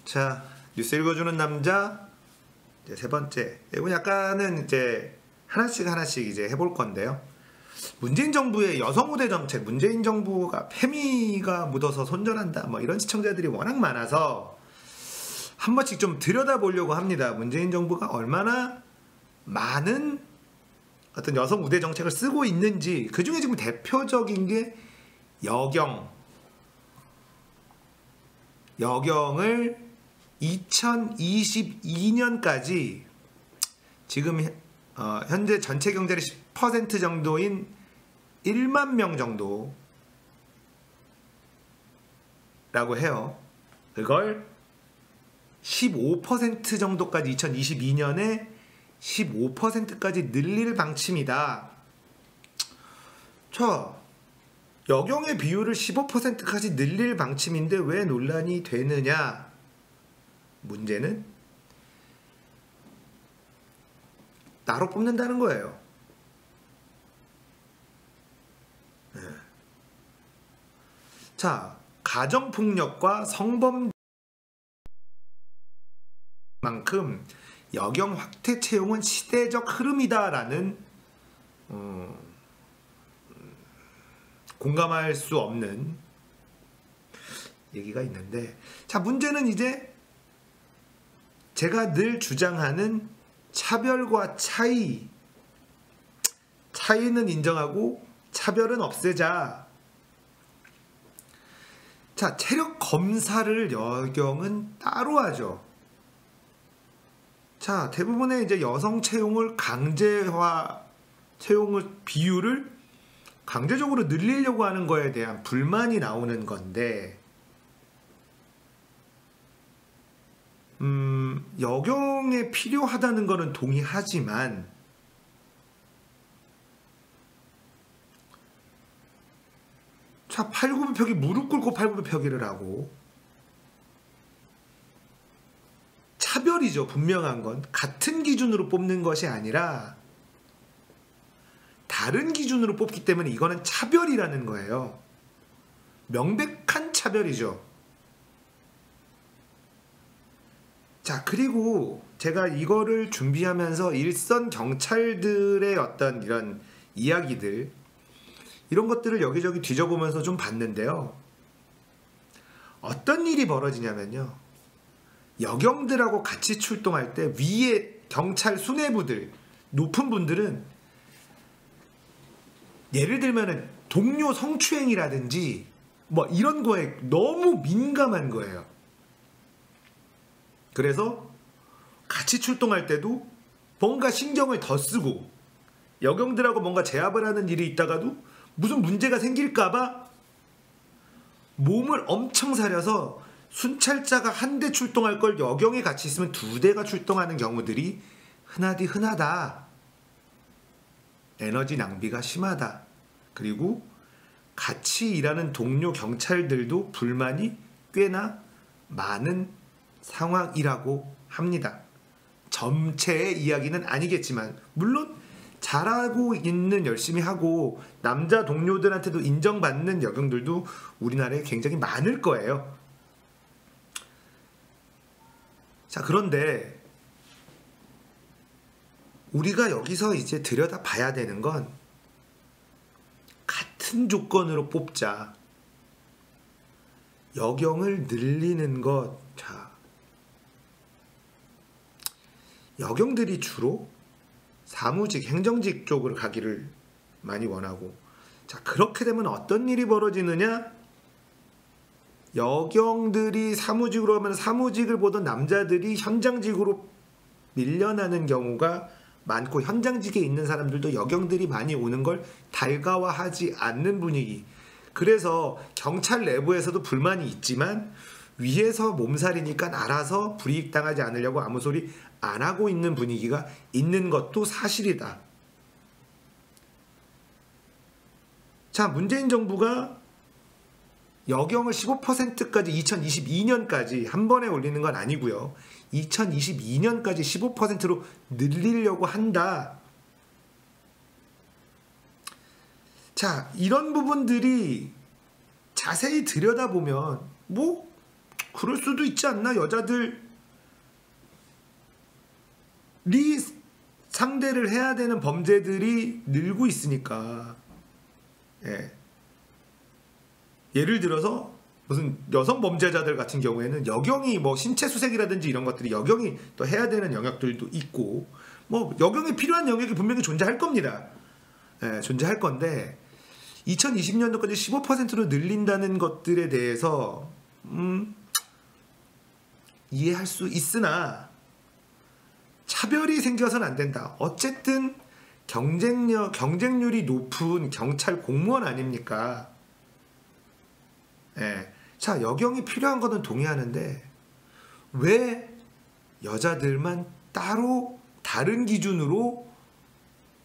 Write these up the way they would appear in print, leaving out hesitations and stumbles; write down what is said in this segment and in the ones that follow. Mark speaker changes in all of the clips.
Speaker 1: 자, 뉴스 읽어주는 남자 이제 세 번째. 이거 약간은 이제 하나씩 이제 해볼 건데요. 문재인 정부의 여성 우대 정책, 문재인 정부가 페미가 묻어서 손절한다, 뭐 이런 시청자들이 워낙 많아서 한 번씩 좀 들여다보려고 합니다. 문재인 정부가 얼마나 많은 어떤 여성 우대 정책을 쓰고 있는지. 그 중에 지금 대표적인 게 여경을 2022년까지 지금 현재 전체 경제의 10% 정도인 1만 명 정도라고 해요. 그걸 15% 정도까지 2022년에 15%까지 늘릴 방침이다. 자, 여경의 비율을 15%까지 늘릴 방침인데 왜 논란이 되느냐? 문제는 따로 뽑는다는 거예요. 네. 자, 가정폭력과 성범 만큼 여경 확대 채용은 시대적 흐름이다라는 공감할 수 없는 얘기가 있는데, 자, 문제는 이제 제가 늘 주장하는 차별과 차이는 인정하고 차별은 없애자. 자, 체력 검사를 여경은 따로 하죠. 자, 대부분의 이제 여성 채용을 비율을 강제적으로 늘리려고 하는 거에 대한 불만이 나오는 건데, 여경에 필요하다는 거는 동의하지만 자, 팔굽혀펴기 무릎 꿇고 팔굽혀펴기를 하고 차별이죠. 분명한 건 같은 기준으로 뽑는 것이 아니라 다른 기준으로 뽑기 때문에 이거는 차별이라는 거예요. 명백한 차별이죠. 자, 그리고 제가 이거를 준비하면서 일선 경찰들의 어떤 이런 이야기들, 이런 것들을 여기저기 뒤져보면서 좀 봤는데요. 어떤 일이 벌어지냐면요, 여경들하고 같이 출동할 때 위에 경찰 수뇌부들, 높은 분들은 예를 들면은 동료 성추행이라든지 뭐 이런 거에 너무 민감한 거예요. 그래서 같이 출동할 때도 뭔가 신경을 더 쓰고, 여경들하고 뭔가 제압을 하는 일이 있다가도 무슨 문제가 생길까봐 몸을 엄청 사려서 순찰자가 한 대 출동할 걸 여경이 같이 있으면 2대가 출동하는 경우들이 흔하다. 에너지 낭비가 심하다. 그리고 같이 일하는 동료 경찰들도 불만이 꽤나 많은 상황이라고 합니다. 전체의 이야기는 아니겠지만, 물론 잘하고 있는, 열심히 하고 남자 동료들한테도 인정받는 여경들도 우리나라에 굉장히 많을 거예요. 자, 그런데 우리가 여기서 이제 들여다봐야 되는 건, 같은 조건으로 뽑자, 여경을 늘리는 것. 자, 여경들이 주로 사무직, 행정직 쪽으로 가기를 많이 원하고, 자, 그렇게 되면 어떤 일이 벌어지느냐? 여경들이 사무직으로 하면 사무직을 보던 남자들이 현장직으로 밀려나는 경우가 많고, 현장직에 있는 사람들도 여경들이 많이 오는 걸 달가워하지 않는 분위기. 그래서 경찰 내부에서도 불만이 있지만 위에서 몸살이니까 알아서 불이익 당하지 않으려고 아무 소리 안 하고 있는 분위기가 있는 것도 사실이다. 자, 문재인 정부가 여경을 15%까지 2022년까지 한 번에 올리는 건 아니고요. 2022년까지 15%로 늘리려고 한다. 자, 이런 부분들이 자세히 들여다보면 뭐 그럴 수도 있지 않나? 여자들이 상대를 해야 되는 범죄들이 늘고 있으니까. 예. 예를 들어서 무슨 여성 범죄자들 같은 경우에는 여경이 뭐 신체 수색이라든지 이런 것들이 여경이 또 해야 되는 영역들도 있고, 뭐 여경이 필요한 영역이 분명히 존재할 겁니다. 예, 존재할 건데 2020년도까지 15%로 늘린다는 것들에 대해서 이해할 수 있으나 차별이 생겨서는 안 된다. 어쨌든 경쟁률이 높은 경찰 공무원 아닙니까? 예. 자, 여경이 필요한 거는 동의하는데 왜 여자들만 따로 다른 기준으로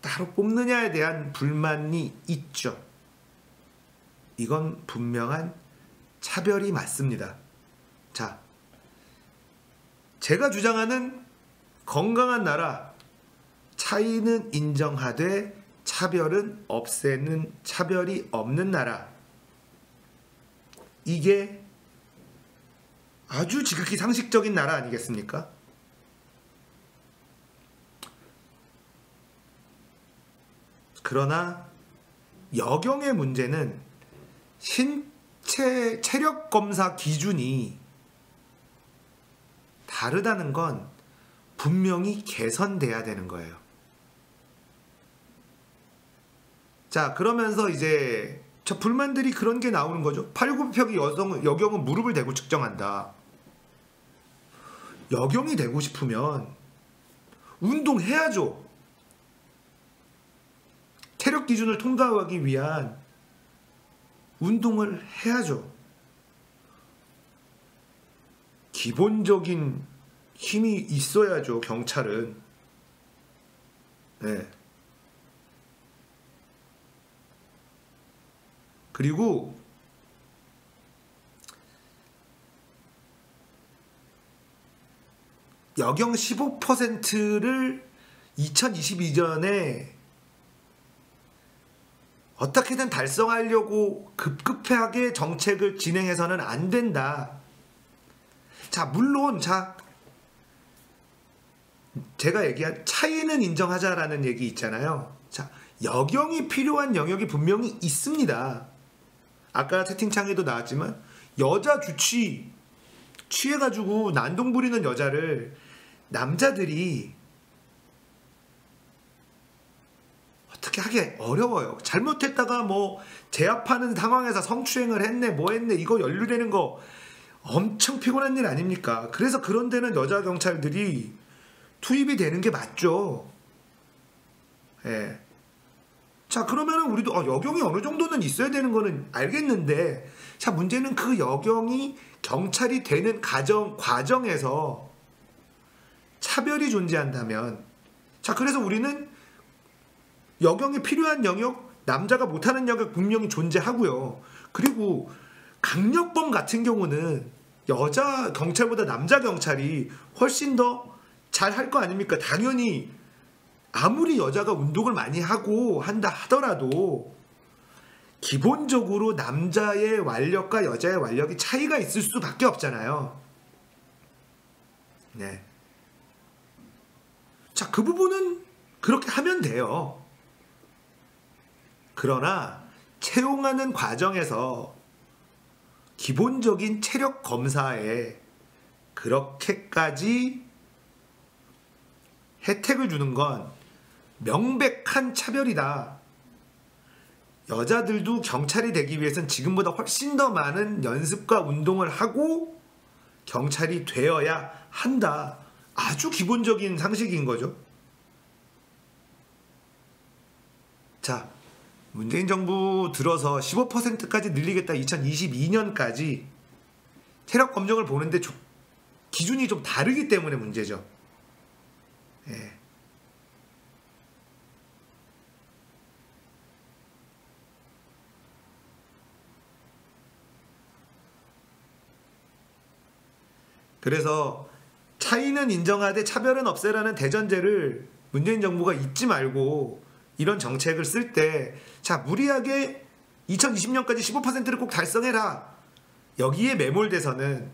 Speaker 1: 따로 뽑느냐에 대한 불만이 있죠. 이건 분명한 차별이 맞습니다. 자, 제가 주장하는 건강한 나라, 차이는 인정하되 차별은 없애는, 차별이 없는 나라, 이게 아주 지극히 상식적인 나라 아니겠습니까? 그러나 여경의 문제는 신체 체력 검사 기준이 다르다는 건 분명히 개선돼야 되는 거예요. 자, 그러면서 이제 저 불만들이 그런 게 나오는 거죠. 팔굽혀펴기 여경은 무릎을 대고 측정한다. 여경이 되고 싶으면 운동해야죠. 체력 기준을 통과하기 위한 운동을 해야죠. 기본적인 힘이 있어야죠, 경찰은. 네. 그리고 여경 15%를 2022년에 어떻게든 달성하려고 급급하게 정책을 진행해서는 안 된다. 자, 물론 제가 얘기한 차이는 인정하자라는 얘기 있잖아요. 자, 여경이 필요한 영역이 분명히 있습니다. 아까 채팅창에도 나왔지만 여자 취해가지고 난동 부리는 여자를 남자들이 어떻게 하기 어려워요. 잘못했다가 뭐 제압하는 상황에서 성추행을 했네 뭐 했네 이거 연루되는 거 엄청 피곤한 일 아닙니까? 그래서 그런 데는 여자 경찰들이 투입이 되는 게 맞죠. 예. 자, 그러면은 우리도 여경이 어느 정도는 있어야 되는 거는 알겠는데, 자, 문제는 그 여경이 경찰이 되는 과정에서 차별이 존재한다면, 자, 그래서 우리는 여경이 필요한 영역, 남자가 못하는 영역 분명히 존재하고요. 그리고 강력범 같은 경우는 여자 경찰보다 남자 경찰이 훨씬 더 잘 할 거 아닙니까? 당연히 아무리 여자가 운동을 많이 하고 한다 하더라도 기본적으로 남자의 완력과 여자의 완력이 차이가 있을 수밖에 없잖아요. 네. 자, 그 부분은 그렇게 하면 돼요. 그러나 채용하는 과정에서 기본적인 체력 검사에 그렇게까지 혜택을 주는 건 명백한 차별이다. 여자들도 경찰이 되기 위해서는 지금보다 훨씬 더 많은 연습과 운동을 하고 경찰이 되어야 한다. 아주 기본적인 상식인 거죠. 자, 문재인 정부 들어서 15%까지 늘리겠다. 2022년까지 체력 검정을 보는데 기준이 좀 다르기 때문에 문제죠. 예. 그래서 차이는 인정하되 차별은 없애라는 대전제를 문재인 정부가 잊지 말고 이런 정책을 쓸 때, 자, 무리하게 2020년까지 15%를 꼭 달성해라. 여기에 매몰돼서는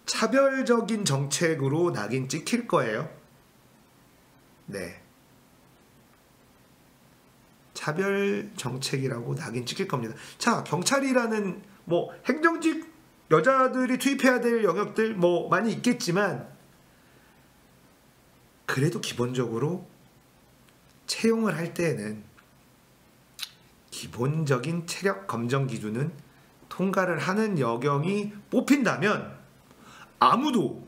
Speaker 1: 차별적인 정책으로 낙인 찍힐 거예요. 네. 차별 정책이라고 낙인 찍힐 겁니다. 자, 경찰이라는 뭐 행정직 여자들이 투입해야 될 영역들 뭐 많이 있겠지만 그래도 기본적으로 채용을 할 때에는 기본적인 체력 검정 기준은 통과를 하는 여경이 뽑힌다면 아무도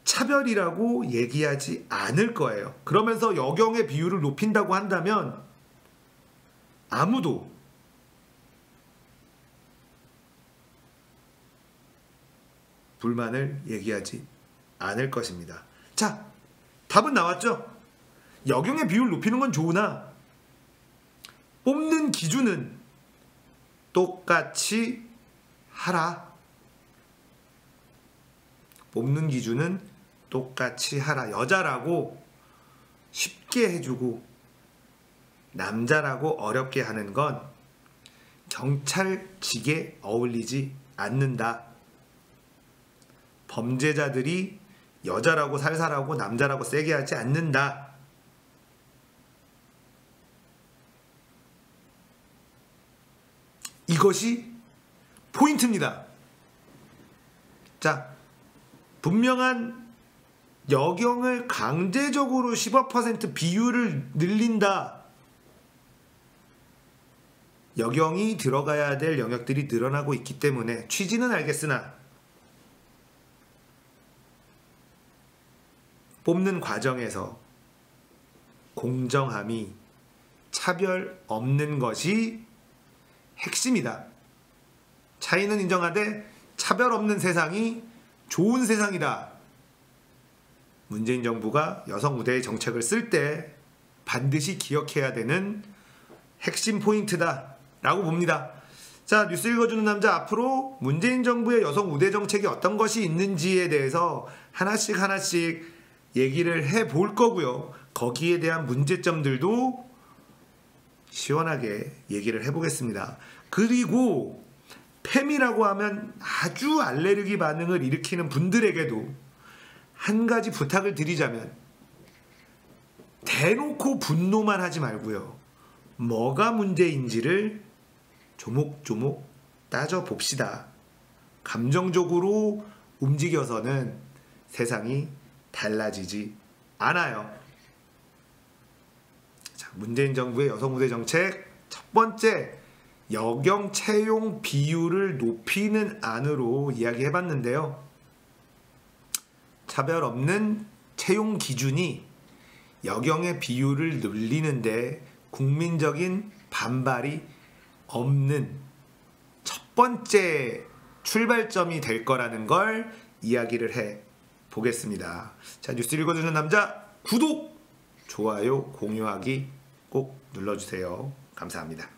Speaker 1: 차별이라고 얘기하지 않을 거예요. 그러면서 여경의 비율을 높인다고 한다면 아무도 불만을 얘기하지 않을 것입니다. 자, 답은 나왔죠? 여경의 비율 높이는 건 좋으나 뽑는 기준은 똑같이 하라. 뽑는 기준은 똑같이 하라. 여자라고 쉽게 해주고 남자라고 어렵게 하는 건 경찰직에 어울리지 않는다. 범죄자들이 여자라고 살살하고 남자라고 세게 하지 않는다. 이것이 포인트입니다. 자, 분명한 여경을 강제적으로 15% 비율을 늘린다. 여경이 들어가야 될 영역들이 늘어나고 있기 때문에 취지는 알겠으나 뽑는 과정에서 공정함이 차별 없는 것이 핵심이다. 차이는 인정하되 차별 없는 세상이 좋은 세상이다. 문재인 정부가 여성 우대의 정책을 쓸 때 반드시 기억해야 되는 핵심 포인트다 라고 봅니다. 자, 뉴스 읽어주는 남자, 앞으로 문재인 정부의 여성 우대 정책이 어떤 것이 있는지에 대해서 하나씩 얘기를 해볼 거고요. 거기에 대한 문제점들도 시원하게 얘기를 해보겠습니다. 그리고 팸이라고 하면 아주 알레르기 반응을 일으키는 분들에게도 한 가지 부탁을 드리자면 대놓고 분노만 하지 말고요. 뭐가 문제인지를 조목조목 따져봅시다. 감정적으로 움직여서는 세상이 달라지지 않아요. 자, 문재인 정부의 여성 우대 정책 첫 번째, 여경 채용 비율을 높이는 안으로 이야기해봤는데요. 차별 없는 채용 기준이 여경의 비율을 늘리는데 국민적인 반발이 없는 첫 번째 출발점이 될 거라는 걸 이야기를 해 보겠습니다. 자, 뉴스 읽어주는 남자, 구독, 좋아요, 공유하기 꼭 눌러주세요. 감사합니다.